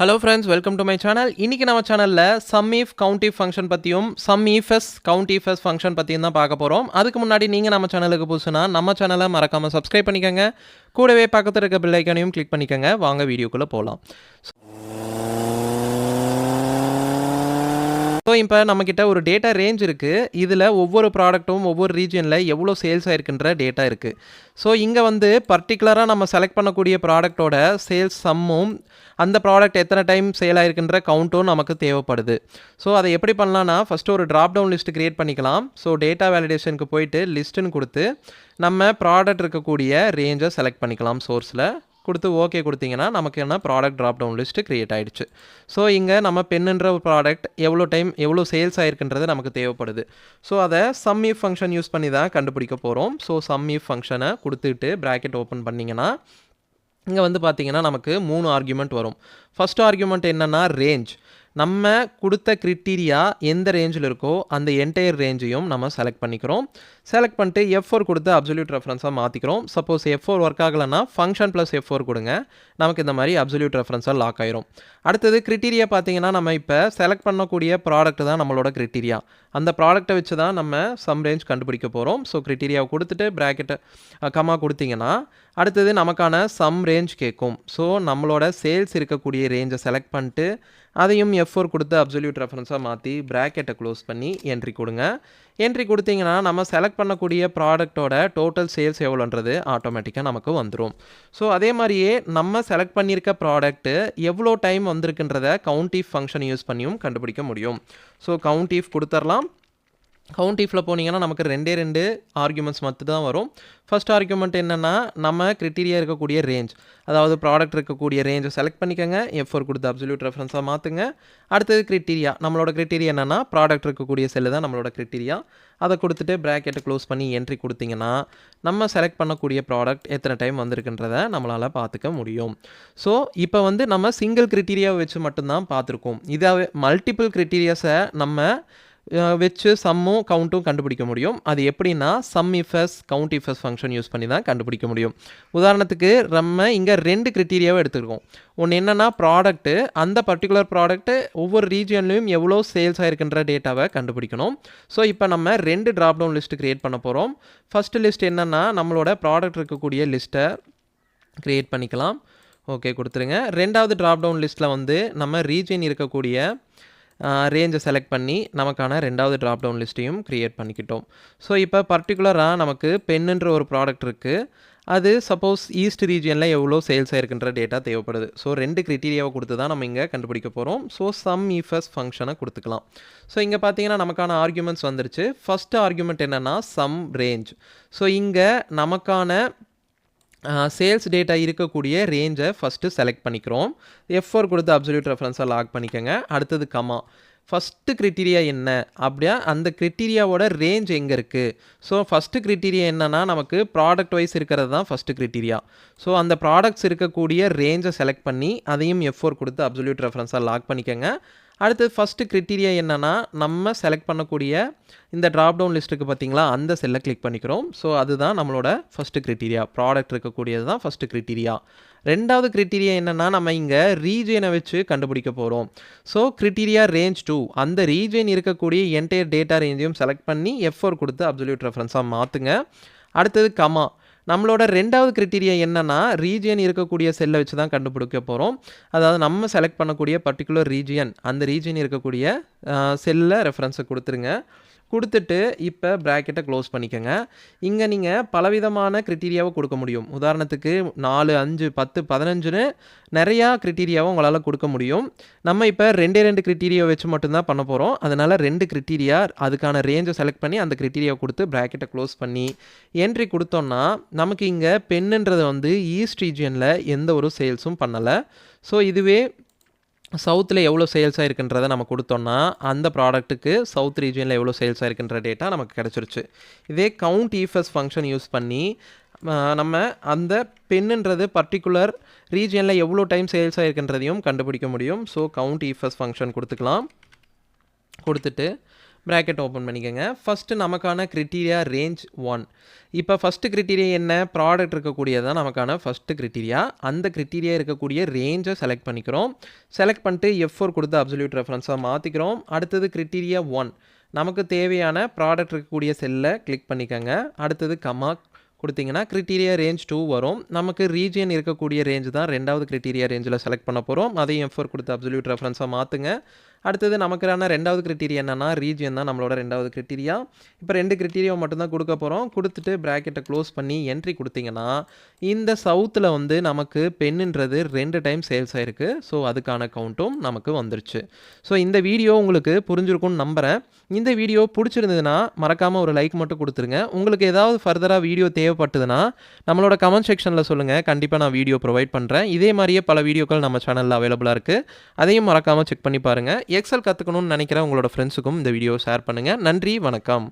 Hello friends, welcome to my channel. இன்னைக்கு நம்ம சேனல்ல SUMIF COUNTIF ஃபங்க்ஷன் பத்தியும் SUMIFS COUNTIFS ஃபங்க்ஷன் பத்தியும் தான் பார்க்க போறோம். அதுக்கு முன்னாடி நீங்க நம்ம சேனலுக்கு புதுசுனா நம்ம சேனலை மறக்காம சப்ஸ்கிரைப் பண்ணிக்கங்க. கூடவே பக்கத்துல இருக்க பெல் ஐகானையும் கிளிக் பண்ணிக்கங்க. வாங்க வீடியோக்குள்ள போலாம். ஸோ இப்போ நம்மக்கிட்ட ஒரு டேட்டா ரேஞ்ச் இருக்குது. இதில் ஒவ்வொரு ப்ராடக்ட்டும் ஒவ்வொரு ரீஜியனில் எவ்வளோ சேல்ஸ் ஆகிருக்குன்ற டேட்டா இருக்குது. ஸோ இங்கே வந்து பர்டிகுலராக நம்ம செலக்ட் பண்ணக்கூடிய ப்ராடக்ட்டோட சேல்ஸ் சம்மும் அந்த ப்ராடக்ட் எத்தனை டைம் சேல் ஆகிருக்குன்ற கவுண்ட்டும் நமக்கு தேவைப்படுது. ஸோ அதை எப்படி பண்ணலான்னா ஃபஸ்ட்டு ஒரு ட்ராப் டவுன் லிஸ்ட் க்ரியேட் பண்ணிக்கலாம். ஸோ டேட்டா வேலிடேஷனுக்கு போயிட்டு லிஸ்ட்டுன்னு கொடுத்து நம்ம ப்ராடக்ட் இருக்கக்கூடிய ரேஞ்சை செலக்ட் பண்ணிக்கலாம். சோர்ஸில் கொடுத்து ஓகே கொடுத்தீங்கன்னா நமக்கு என்ன product drop down list create ஆகிடுச்சு. ஸோ இங்கே நம்ம பென்னுன்ற ஒரு ப்ராடக்ட் எவ்வளோ சேல்ஸ் ஆகிருக்குன்றது நமக்கு தேவைப்படுது. ஸோ அதை SUMIF ஃபங்க்ஷன் யூஸ் பண்ணி தான் கண்டுபிடிக்க போகிறோம். ஸோ SUMIF ஃபங்க்ஷனை கொடுத்துட்டு ப்ராக்கெட் ஓப்பன் பண்ணிங்கன்னா இங்கே வந்து பார்த்தீங்கன்னா நமக்கு 3 ஆர்குமெண்ட் வரும். ஃபஸ்ட் ஆர்குமெண்ட் என்னென்னா ரேஞ்ச். நம்ம கொடுத்த கிரிட்டீரியா எந்த ரேஞ்சில் இருக்கோ அந்த என்டையர் ரேஞ்சையும் நம்ம செலக்ட் பண்ணிக்கிறோம். செலக்ட் பண்ணிட்டு F4 கொடுத்து அப்சல்யூட் ரெஃபரன்ஸாக மாற்றிக்கிறோம். சப்போஸ் F4 ஒர்க் ஆகலைன்னா ஃபங்க்ஷன் ப்ளஸ் F4 கொடுங்க. நமக்கு இந்த மாதிரி அப்சல்யூட் ரெஃபரன்ஸாக லாக் ஆயிரும். அடுத்தது கிரிட்டீரியா பார்த்தீங்கன்னா நம்ம இப்போ செலக்ட் பண்ணக்கூடிய ப்ராடக்ட் தான் நம்மளோட கிரிட்டீரியா. அந்த ப்ராடக்ட்டை வச்சு தான் நம்ம சம் ரேஞ்ச் கண்டுபிடிக்க போகிறோம். ஸோ கிரிட்டீரியாவை கொடுத்துட்டு ப்ராக்கெட்டை கமா கொடுத்தீங்கன்னா அடுத்தது நமக்கான சம் ரேஞ்ச் கேட்கும். ஸோ நம்மளோட சேல்ஸ் இருக்கக்கூடிய ரேஞ்சை செலக்ட் பண்ணிட்டு அதையும் F4 கொடுத்து அப்சல்யூட் ரெஃபரன்ஸாக மாற்றி ப்ராக்கெட்டை க்ளோஸ் பண்ணி என்ட்ரி கொடுங்க. என்ட்ரி கொடுத்தீங்கன்னா நம்ம செலக்ட் பண்ணக்கூடிய ப்ராடக்ட்டோட டோட்டல் சேல்ஸ் எவ்வளோன்றது ஆட்டோமேட்டிக்காக நமக்கு வந்துடும். ஸோ அதே மாதிரியே நம்ம செலக்ட் பண்ணியிருக்க ப்ராடக்ட்டு எவ்வளோ டைம் வந்திருக்குன்றத COUNTIF ஃபங்க்ஷன் யூஸ் பண்ணியும் கண்டுபிடிக்க முடியும். ஸோ COUNTIF கொடுத்துடலாம். COUNTIFல போனீங்கன்னா நமக்கு 2 ஆர்குமெண்ட்ஸ் மட்டும் தான் வரும். ஃபர்ஸ்ட் ஆர்குமெண்ட் என்னென்னா நம்ம கிரிட்டீரியா இருக்கக்கூடிய ரேஞ்ச், அதாவது ப்ராடக்ட் இருக்கக்கூடிய ரேஞ்சை செலக்ட் பண்ணிக்கோங்க. F4 கொடுத்து அப்சல்யூட் ரெஃபரன்ஸாக மாற்றுங்க. அடுத்தது கிரிட்டீரியா, நம்மளோட கிரிட்டீரியா என்னென்னா ப்ராடக்ட் இருக்கக்கூடிய செல்லு தான் நம்மளோட கிரிட்டீரியா. அதை கொடுத்துட்டு ப்ராக்கெட்டை க்ளோஸ் பண்ணி என்ட்ரி கொடுத்தீங்கன்னா நம்ம செலக்ட் பண்ணக்கூடிய ப்ராடக்ட் எத்தனை டைம் வந்திருக்குன்றதை நம்மளால் பார்த்துக்க முடியும். ஸோ இப்போ வந்து நம்ம சிங்கிள் கிரிட்டீரியாவை வச்சு மட்டும்தான் பார்த்துருக்கோம். இதாகவே மல்டிபிள் கிரிட்டீரியாஸை நம்ம வச்சு சம்மும் கவுண்ட்டும் கண்டுபிடிக்க முடியும். அது எப்படின்னா SUMIFS COUNTIFS ஃபங்க்ஷன் யூஸ் பண்ணி தான் கண்டுபிடிக்க முடியும். உதாரணத்துக்கு நம்ம இங்கே 2 கிரிட்டீரியாவை எடுத்துருக்கோம். ஒன்று என்னென்னா ப்ராடக்ட்டு, அந்த பர்டிகுலர் ப்ராடக்ட்டு ஒவ்வொரு ரீஜியன்லையும் எவ்வளோ சேல்ஸ் ஆகிருக்குன்ற டேட்டாவை கண்டுபிடிக்கணும். ஸோ இப்போ நம்ம 2 ட்ராப் டவுன் லிஸ்ட்டு க்ரியேட் பண்ண போகிறோம். ஃபஸ்ட்டு லிஸ்ட் என்னென்னா நம்மளோட ப்ராடக்ட் இருக்கக்கூடிய லிஸ்ட்டை க்ரியேட் பண்ணிக்கலாம். ஓகே கொடுத்துருங்க. ரெண்டாவது ட்ராப் டவுன் லிஸ்ட்டில் வந்து நம்ம ரீஜியன் இருக்கக்கூடிய ரேஞ்சை செலக்ட் பண்ணி நமக்கான ரெண்டாவது ட்ராப் டவுன் லிஸ்ட்டையும் க்ரியேட் பண்ணிக்கிட்டோம். ஸோ இப்போ பர்டிகுலராக நமக்கு பென்னுன்ற ஒரு ப்ராடக்ட் இருக்குது. அது சப்போஸ் ஈஸ்ட் ரீஜியனில் எவ்வளோ சேல்ஸ் ஆகிருக்குன்ற டேட்டா தேவைப்படுது. ஸோ 2 கிரிட்டீரியாவை கொடுத்து தான் நம்ம இங்கே கண்டுபிடிக்க போகிறோம். ஸோ SUMIFS ஃபங்க்ஷனை கொடுத்துக்கலாம். ஸோ இங்கே பார்த்தீங்கன்னா நமக்கான ஆர்குமெண்ட்ஸ் வந்துருச்சு. ஃபஸ்ட்டு ஆர்குமெண்ட் என்னென்னா சம் ரேஞ்ச். ஸோ இங்கே நமக்கான சேல்ஸ் டேட்டா இருக்கக்கூடிய ரேஞ்சை ஃபஸ்ட்டு செலக்ட் பண்ணிக்கிறோம். F4 கொடுத்து அப்சல்யூட் ரெஃபரன்ஸாக லாக் பண்ணிக்கோங்க. அடுத்தது கமா. ஃபஸ்ட்டு கிரிட்டீரியா என்ன அப்படியா அந்த கிரிட்டீரியாவோட ரேஞ்ச் எங்கே இருக்குது. ஸோ ஃபஸ்ட்டு கிரிட்டீரியா என்னென்னா நமக்கு ப்ராடக்ட் வைஸ் இருக்கிறது தான் ஃபஸ்ட்டு கிரிட்டீரியா. ஸோ அந்த ப்ராடக்ட்ஸ் இருக்கக்கூடிய ரேஞ்சை செலக்ட் பண்ணி அதையும் F4 கொடுத்து அப்சல்யூட் ரெஃபரன்ஸாக லாக் பண்ணிக்கோங்க. அடுத்தது ஃபஸ்ட்டு கிரிட்டீரியா என்னென்னா நம்ம செலக்ட் பண்ணக்கூடிய இந்த ட்ராப் டவுன் லிஸ்ட்டுக்கு பார்த்தீங்களா அந்த செல்லை கிளிக் பண்ணிக்கிறோம். ஸோ அதுதான் நம்மளோட ஃபஸ்ட்டு கிரிட்டீரியா. ப்ராடக்ட் இருக்கக்கூடியது தான் ஃபஸ்ட்டு கிரிட்டீரியா. ரெண்டாவது கிரிட்டீரியா என்னென்னா நம்ம இங்கே ரீஜியனை வச்சு கண்டுபிடிக்க போகிறோம். ஸோ கிரிட்டீரியா ரேஞ்ச் 2, அந்த ரீஜியன் இருக்கக்கூடிய என்டையர் டேட்டா ரேஞ்சையும் செலக்ட் பண்ணி F4 கொடுத்து அப்சல்யூட் ரெஃபரன்ஸாக மாற்றுங்க. அடுத்தது கமா. நம்மளோட ரெண்டாவது கிரிட்டீரியா என்னென்னா ரீஜியன் இருக்கக்கூடிய செல்லை வச்சு தான் கண்டுபிடிக்க போகிறோம். அதாவது நம்ம செலக்ட் பண்ணக்கூடிய பர்டிகுலர் ரீஜியன், அந்த ரீஜியன் இருக்கக்கூடிய செல்லை ரெஃபரன்ஸை கொடுத்துருங்க. கொடுத்துட்டு இப்போ ப்ராக்கெட்டை க்ளோஸ் பண்ணிக்கோங்க. இங்கே நீங்கள் பலவிதமான கிரிட்டீரியாவை கொடுக்க முடியும். உதாரணத்துக்கு 4, 5, 10, 15ன்னு நிறையா கிரிட்டீரியாவை உங்களால் கொடுக்க முடியும். நம்ம இப்போ 2 கிரிட்டீரியாவை வச்சு மட்டும்தான் பண்ண போகிறோம். அதனால் 2 கிரிட்டீரியா அதுக்கான ரேஞ்சை செலக்ட் பண்ணி அந்த கிரிட்டீரியாவை கொடுத்து ப்ராக்கெட்டை க்ளோஸ் பண்ணி என்ட்ரி கொடுத்தோன்னா நமக்கு இங்கே பென்னுன்றது வந்து ஈஸ்ட் ரீஜியனில் எந்த ஒரு சேல்ஸும் பண்ணலை. ஸோ இதுவே சவுத்தில் எவ்வளோ சேல்ஸ் ஆகிருக்குன்றதை நம்ம கொடுத்தோன்னா அந்த ப்ராடக்ட்டுக்கு சவுத் ரீஜியனில் எவ்வளோ சேல்ஸ் ஆகிருக்குன்ற டேட்டா நமக்கு கிடச்சிருச்சு. இதே COUNTIFS ஃபங்க்ஷன் யூஸ் பண்ணி நம்ம அந்த பென்னுன்றது பர்டிகுலர் ரீஜியனில் எவ்வளோ டைம் சேல்ஸ் ஆகிருக்குன்றதையும் கண்டுபிடிக்க முடியும். ஸோ COUNTIFS ஃபங்க்ஷன் கொடுத்துக்கலாம். கொடுத்துட்டு ப்ராக்கெட் ஓப்பன் பண்ணிக்கோங்க. ஃபஸ்ட்டு நமக்கான கிரிட்டீரியா ரேஞ்ச் 1. இப்போ ஃபஸ்ட்டு கிரிட்டீரியா என்ன? ப்ராடக்ட் இருக்கக்கூடியது தான் நமக்கான ஃபஸ்ட்டு கிரிட்டீரியா. அந்த கிரிட்டீரியா இருக்கக்கூடிய ரேஞ்சை செலக்ட் பண்ணிக்கிறோம். செலக்ட் பண்ணிட்டு F4 கொடுத்து அப்சல்யூட் ரெஃபரன்ஸாக மாற்றிக்கிறோம். அடுத்தது கிரிட்டீரியா 1. நமக்கு தேவையான ப்ராடக்ட் இருக்கக்கூடிய செல்லை கிளிக் பண்ணிக்கோங்க. அடுத்தது கமா கொடுத்தீங்கன்னா கிரிட்டீரியா ரேஞ்ச் 2 வரும். நமக்கு ரீஜியன் இருக்கக்கூடிய ரேஞ்ச் தான் 2வது கிரிட்டீரியா ரேஞ்சில் செலக்ட் பண்ண போகிறோம். அதையும் F4 கொடுத்து அப்சல்யூட் ரெஃபரன்ஸாக மாற்றுங்க. அடுத்தது நமக்கான 2வது கிரிட்டீரியா என்னென்னா ரீஜியன் தான் நம்மளோட 2வது கிரிட்டீரியா. இப்போ 2 கிரிட்டீரியாவை மட்டும்தான் கொடுக்க போகிறோம். கொடுத்துட்டு ப்ராக்கெட்டை க்ளோஸ் பண்ணி என்ட்ரி கொடுத்தீங்கன்னா இந்த சவுத்தில் வந்து நமக்கு பென்னுன்றது 2 டைம் சேல்ஸ் ஆகிருக்கு. ஸோ அதுக்கான கவுண்ட்டும் நமக்கு வந்துருச்சு. ஸோ இந்த வீடியோ உங்களுக்கு புரிஞ்சிருக்கும்னு நம்புகிறேன். இந்த வீடியோ பிடிச்சிருந்ததுன்னா மறக்காமல் ஒரு லைக் மட்டும் கொடுத்துருங்க. உங்களுக்கு ஏதாவது ஃபர்தராக வீடியோ தேவைப்பட்டதுன்னா நம்மளோட கமெண்ட் செக்ஷனில் சொல்லுங்கள். கண்டிப்பாக நான் வீடியோ ப்ரொவைட் பண்ணுறேன். இதே மாதிரியே பல வீடியோக்கள் நம்ம சேனலில் அவைலபிளாக இருக்குது. அதையும் மறக்காமல் செக் பண்ணி பாருங்கள். எக்ஸல் கற்றுக்கணும்னு நினைக்கிற உங்களோட ஃப்ரெண்ட்ஸுக்கும் இந்த வீடியோ ஷேர் பண்ணுங்கள். நன்றி, வணக்கம்.